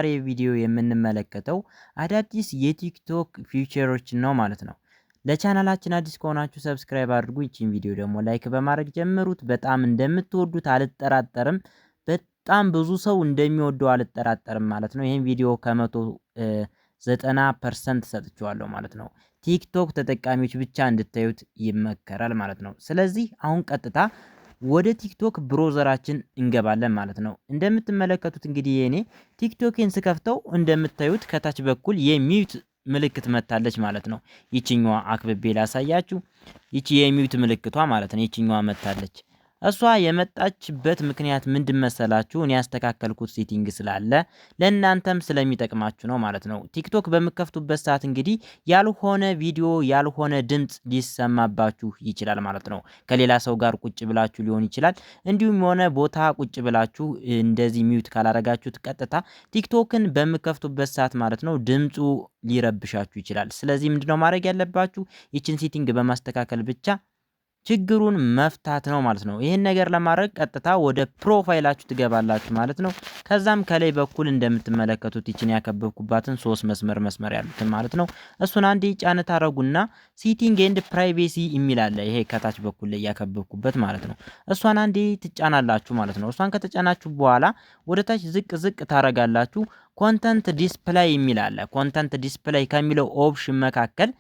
ዛሬ ቪዲዮ የምንመለከተው አዳዲስ የቲክቶክ ፊቸሮችን ነው ማለት ነው። ለቻናላችን አዲስ ከሆናችሁ ሰብስክራይብ አድርጉ። ይቺን ቪዲዮ ደግሞ ላይክ በማድረግ ጀምሩት። በጣም እንደምትወዱት አልጠራጠርም። በጣም ብዙ ሰው እንደሚወደው አልጠራጠርም ማለት ነው። ይሄን ቪዲዮ ከመቶ 90% ሰጥቼዋለሁ ማለት ነው። ቲክቶክ ተጠቃሚዎች ብቻ እንድታዩት ይመከራል ማለት ነው። ስለዚህ አሁን ቀጥታ ወደ ቲክቶክ ብሮዘራችን እንገባለን ማለት ነው። እንደምትመለከቱት እንግዲህ የኔ ቲክቶክን ስከፍተው እንደምታዩት ከታች በኩል የሚዩት ምልክት መታለች ማለት ነው። ይቺኛዋ አክብቤ ላሳያችሁ። ይቺ የሚዩት ምልክቷ ማለት ነው። ይቺኛዋ መታለች። እሷ የመጣችበት ምክንያት ምንድን መሰላችሁ? እኔ ያስተካከልኩት ሴቲንግ ስላለ ለእናንተም ስለሚጠቅማችሁ ነው ማለት ነው። ቲክቶክ በምከፍቱበት ሰዓት እንግዲህ ያልሆነ ቪዲዮ ያልሆነ ድምጽ ሊሰማባችሁ ይችላል ማለት ነው። ከሌላ ሰው ጋር ቁጭ ብላችሁ ሊሆን ይችላል። እንዲሁም የሆነ ቦታ ቁጭ ብላችሁ እንደዚህ ሚዩት ካላረጋችሁት ቀጥታ ቲክቶክን በምከፍቱበት ሰዓት ማለት ነው ድምጹ ሊረብሻችሁ ይችላል። ስለዚህ ምንድነው ማድረግ ያለባችሁ? ይችን ሴቲንግ በማስተካከል ብቻ ችግሩን መፍታት ነው ማለት ነው። ይሄን ነገር ለማድረግ ቀጥታ ወደ ፕሮፋይላችሁ ትገባላችሁ ማለት ነው። ከዛም ከላይ በኩል እንደምትመለከቱት ይችን ያከበብኩባትን 3 መስመር ያሉትን ማለት ነው። እሱን አንዴ ጫን ታረጉና ሴቲንግ ኤንድ ፕራይቬሲ የሚል አለ። ይሄ ከታች በኩል ላይ ያከበብኩበት ማለት ነው። እሷን አንዴ ትጫናላችሁ ማለት ነው። እሷን ከተጫናችሁ በኋላ ወደ ታች ዝቅ ታረጋላችሁ። ኮንተንት ዲስፕላይ የሚል አለ። ኮንተንት ዲስፕላይ ከሚለው ኦፕሽን መካከል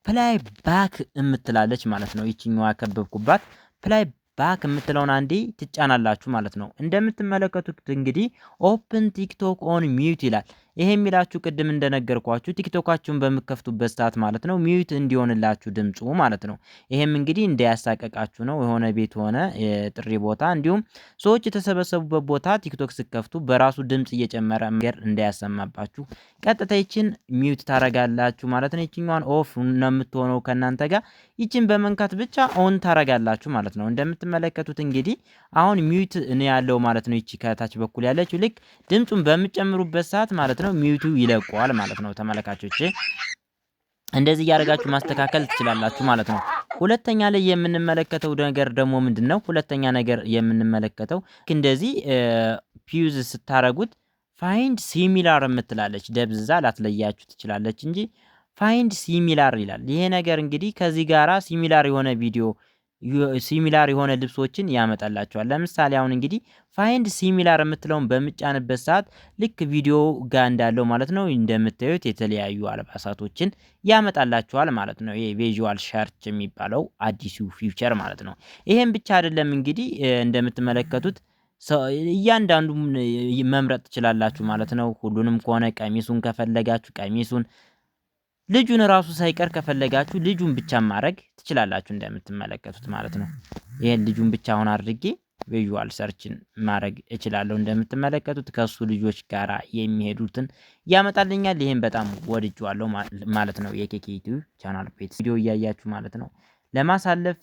ፕላይ ባክ እምትላለች ማለት ነው። ይቺኛዋ ያከበብኩባት ፕላይ ባክ እምትለውን አንዴ ትጫናላችሁ ማለት ነው። እንደምትመለከቱት እንግዲህ ኦፕን ቲክቶክ ኦን ሚዩት ይላል። ይሄ የሚላችሁ ቅድም እንደነገርኳችሁ ቲክቶካችሁን በምከፍቱበት ሰዓት ማለት ነው ሚዩት እንዲሆንላችሁ ድምጹ ማለት ነው። ይሄም እንግዲህ እንዳያሳቀቃችሁ ነው። የሆነ ቤት ሆነ የጥሪ ቦታ እንዲሁም ሰዎች የተሰበሰቡበት ቦታ ቲክቶክ ስከፍቱ በራሱ ድምጽ እየጨመረ ነገር እንዳያሰማባችሁ ቀጥታ ይችን ሚዩት ታረጋላችሁ ማለት ነው። ይችኛዋን ኦፍ ነው የምትሆነው ከናንተ ጋር። ይችን በመንካት ብቻ ኦን ታረጋላችሁ ማለት ነው። እንደምትመለከቱት እንግዲህ አሁን ሚዩት ነው ያለው ማለት ነው። ይቺ ከታች በኩል ያለችው ልክ ድምጹን በሚጨምሩበት ሰዓት ማለት ነው ሚዩቱ ይለቀዋል ማለት ነው። ተመልካቾቼ እንደዚህ ያደርጋችሁ ማስተካከል ትችላላችሁ ማለት ነው። ሁለተኛ ላይ የምንመለከተው ነገር ደግሞ ምንድነው? ሁለተኛ ነገር የምንመለከተው እንደዚህ ፒውዝ ስታረጉት ፋይንድ ሲሚላር የምትላለች ደብዝዛ ላትለያችሁ ትችላለች እንጂ ፋይንድ ሲሚላር ይላል። ይሄ ነገር እንግዲህ ከዚህ ጋራ ሲሚላር የሆነ ቪዲዮ ሲሚላር የሆነ ልብሶችን ያመጣላችኋል። ለምሳሌ አሁን እንግዲህ ፋይንድ ሲሚላር የምትለውን በምጫንበት ሰዓት ልክ ቪዲዮ ጋር እንዳለው ማለት ነው እንደምታዩት የተለያዩ አልባሳቶችን ያመጣላችኋል ማለት ነው። ይሄ ቪዥዋል ሰርች የሚባለው አዲሱ ፊውቸር ማለት ነው። ይሄን ብቻ አይደለም እንግዲህ እንደምትመለከቱት እያንዳንዱን መምረጥ ትችላላችሁ ማለት ነው። ሁሉንም ከሆነ ቀሚሱን ከፈለጋችሁ ቀሚሱን ልጁን ራሱ ሳይቀር ከፈለጋችሁ ልጁን ብቻ ማድረግ ትችላላችሁ እንደምትመለከቱት ማለት ነው። ይሄን ልጁን ብቻ አሁን አድርጌ ቪዥዋል ሰርችን ማድረግ እችላለሁ። እንደምትመለከቱት ከሱ ልጆች ጋራ የሚሄዱትን ያመጣልኛል። ይሄን በጣም ወድጄዋለሁ ማለት ነው። የኬኬ ዩቲዩብ ቻናል ቪዲዮ እያያችሁ ማለት ነው። ለማሳለፍ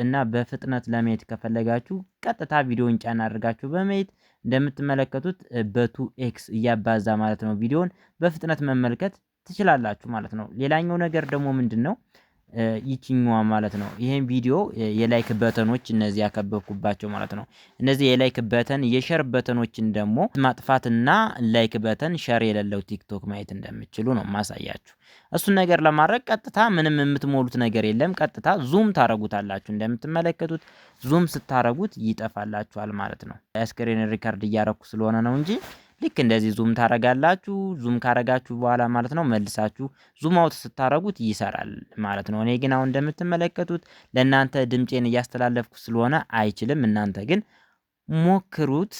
እና በፍጥነት ለማየት ከፈለጋችሁ ቀጥታ ቪዲዮን ጫን አድርጋችሁ በማየት እንደምትመለከቱት በ2x እያባዛ ማለት ነው ቪዲዮን በፍጥነት መመልከት ትችላላችሁ ማለት ነው። ሌላኛው ነገር ደግሞ ምንድነው? ይቺኛዋ ማለት ነው ይሄን ቪዲዮ የላይክ በተኖች እነዚህ ያከበብኩባቸው ማለት ነው። እነዚህ የላይክ በተን የሼር በተኖችን ደግሞ ማጥፋትና ላይክ በተን ሼር የሌለው ቲክቶክ ማየት እንደምትችሉ ነው ማሳያችሁ። እሱን ነገር ለማድረግ ቀጥታ ምንም የምትሞሉት ነገር የለም። ቀጥታ ዙም ታረጉታላችሁ። እንደምትመለከቱት ዙም ስታረጉት ይጠፋላችኋል ማለት ነው። ስክሪን ሪከርድ እያረኩ ስለሆነ ነው እንጂ ልክ እንደዚህ ዙም ታረጋላችሁ። ዙም ካረጋችሁ በኋላ ማለት ነው መልሳችሁ ዙም አውት ስታረጉት ይሰራል ማለት ነው። እኔ ግን አሁን እንደምትመለከቱት ለእናንተ ድምፄን እያስተላለፍኩ ስለሆነ አይችልም። እናንተ ግን ሞክሩት።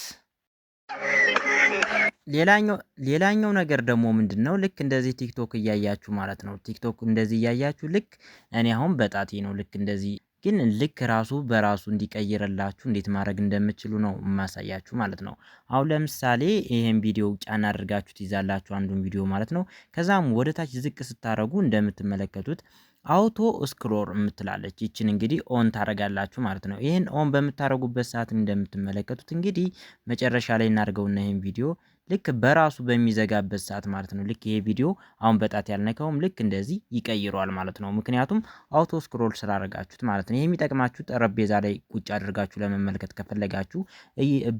ሌላኛው ነገር ደግሞ ምንድነው? ልክ እንደዚህ ቲክቶክ እያያችሁ ማለት ነው። ቲክቶክ እንደዚህ እያያችሁ ልክ እኔ አሁን በጣቴ ነው ልክ እንደዚህ ግን ልክ ራሱ በራሱ እንዲቀይርላችሁ እንዴት ማድረግ እንደምትችሉ ነው ማሳያችሁ ማለት ነው። አሁን ለምሳሌ ይሄን ቪዲዮ ጫና አድርጋችሁ ትይዛላችሁ አንዱን ቪዲዮ ማለት ነው። ከዛም ወደ ታች ዝቅ ስታረጉ እንደምትመለከቱት አውቶ ስክሮል የምትላለች ይችን እንግዲህ ኦን ታረጋላችሁ ማለት ነው። ይሄን ኦን በምታረጉበት ሰዓት እንደምትመለከቱት እንግዲህ መጨረሻ ላይ እናድርገውና ይሄን ቪዲዮ ልክ በራሱ በሚዘጋበት ሰዓት ማለት ነው። ልክ ይሄ ቪዲዮ አሁን በጣት ያልነካውም ልክ እንደዚህ ይቀይረዋል ማለት ነው። ምክንያቱም አውቶ ስክሮል ስላደረጋችሁት ማለት ነው። ይሄ የሚጠቅማችሁ ጠረጴዛ ላይ ቁጭ አድርጋችሁ ለመመልከት ከፈለጋችሁ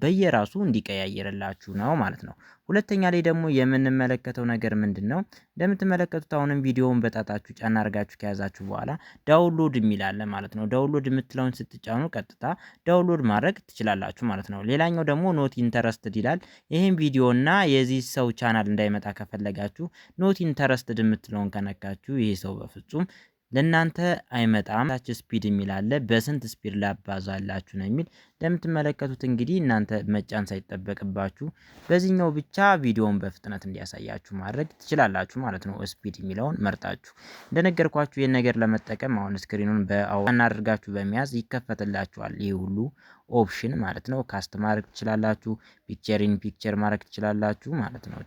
በየራሱ እንዲቀያየርላችሁ ነው ማለት ነው። ሁለተኛ ላይ ደግሞ የምንመለከተው ነገር ምንድነው? እንደምትመለከቱት አሁንም ቪዲዮውን በጣታችሁ ጫና አድርጋችሁ ከያዛችሁ በኋላ ዳውንሎድ የሚል አለ ማለት ነው። ዳውንሎድ የምትለውን ስትጫኑ ቀጥታ ዳውንሎድ ማድረግ ትችላላችሁ ማለት ነው። ሌላኛው ደግሞ ኖት ኢንተረስትድ ይላል። ይሄን ቪዲዮ እና የዚህ ሰው ቻናል እንዳይመጣ ከፈለጋችሁ ኖት ኢንተረስትድ የምትለውን ከነካችሁ ይሄ ሰው በፍጹም ለእናንተ አይመጣም። ታች ስፒድ የሚል አለ። በስንት ስፒድ ላባዛላችሁ ነው የሚል። እንደምትመለከቱት እንግዲህ እናንተ መጫን ሳይጠበቅባችሁ በዚህኛው ብቻ ቪዲዮውን በፍጥነት እንዲያሳያችሁ ማድረግ ትችላላችሁ ማለት ነው። ስፒድ የሚለውን መርጣችሁ እንደነገርኳችሁ ይህን ነገር ለመጠቀም አሁን ስክሪኑን በአዋና አድርጋችሁ በመያዝ ይከፈትላችኋል። ይህ ሁሉ ኦፕሽን ማለት ነው። ካስት ማድረግ ትችላላችሁ። ፒክቸር ኢን ፒክቸር ማድረግ ትችላላችሁ ማለት ነው።